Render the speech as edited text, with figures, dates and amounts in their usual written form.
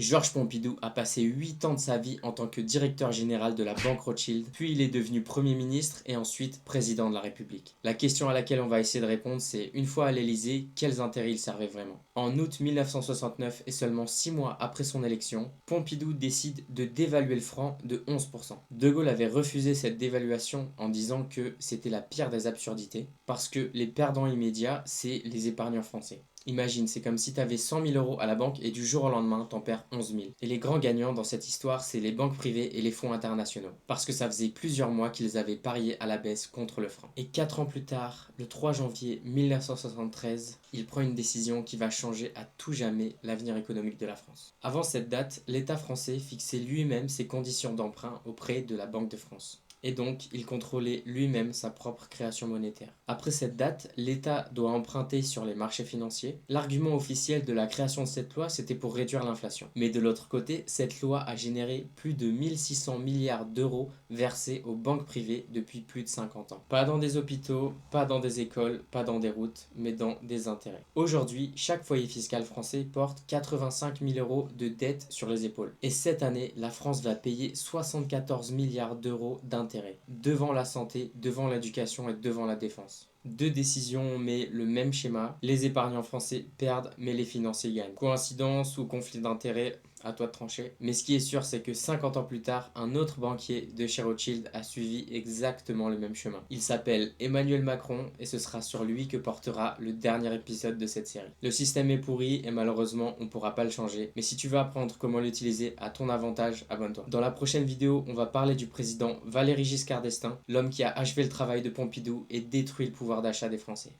Georges Pompidou a passé 8 ans de sa vie en tant que directeur général de la Banque Rothschild, puis il est devenu Premier ministre et ensuite président de la République. La question à laquelle on va essayer de répondre, c'est une fois à l'Élysée, quels intérêts il servait vraiment? En août 1969 et seulement 6 mois après son élection, Pompidou décide de dévaluer le franc de 11%. De Gaulle avait refusé cette dévaluation en disant que c'était la pire des absurdités, parce que les perdants immédiats, c'est les épargnants français. Imagine, c'est comme si tu avais 100 000 euros à la banque et du jour au lendemain, t'en perds 11 000. Et les grands gagnants dans cette histoire, c'est les banques privées et les fonds internationaux. Parce que ça faisait plusieurs mois qu'ils avaient parié à la baisse contre le franc. Et 4 ans plus tard, le 3 janvier 1973, il prend une décision qui va changer à tout jamais l'avenir économique de la France. Avant cette date, l'État français fixait lui-même ses conditions d'emprunt auprès de la Banque de France. Et donc, il contrôlait lui-même sa propre création monétaire. Après cette date, l'État doit emprunter sur les marchés financiers. L'argument officiel de la création de cette loi, c'était pour réduire l'inflation. Mais de l'autre côté, cette loi a généré plus de 1600 milliards d'euros versés aux banques privées depuis plus de 50 ans. Pas dans des hôpitaux, pas dans des écoles, pas dans des routes, mais dans des intérêts. Aujourd'hui, chaque foyer fiscal français porte 85 000 euros de dette sur les épaules. Et cette année, la France va payer 74 milliards d'euros d'intérêts devant la santé, devant l'éducation et devant la défense. Deux décisions mais le même schéma. Les épargnants français perdent mais les financiers gagnent. Coïncidence ou conflit d'intérêts, à toi de trancher. Mais ce qui est sûr, c'est que 50 ans plus tard, un autre banquier de chez Rothschild a suivi exactement le même chemin. Il s'appelle Emmanuel Macron et ce sera sur lui que portera le dernier épisode de cette série. Le système est pourri et malheureusement on ne pourra pas le changer. Mais si tu veux apprendre comment l'utiliser à ton avantage, abonne-toi. Dans la prochaine vidéo, on va parler du président Valéry Giscard d'Estaing, l'homme qui a achevé le travail de Pompidou et détruit le pouvoir d'achat des Français.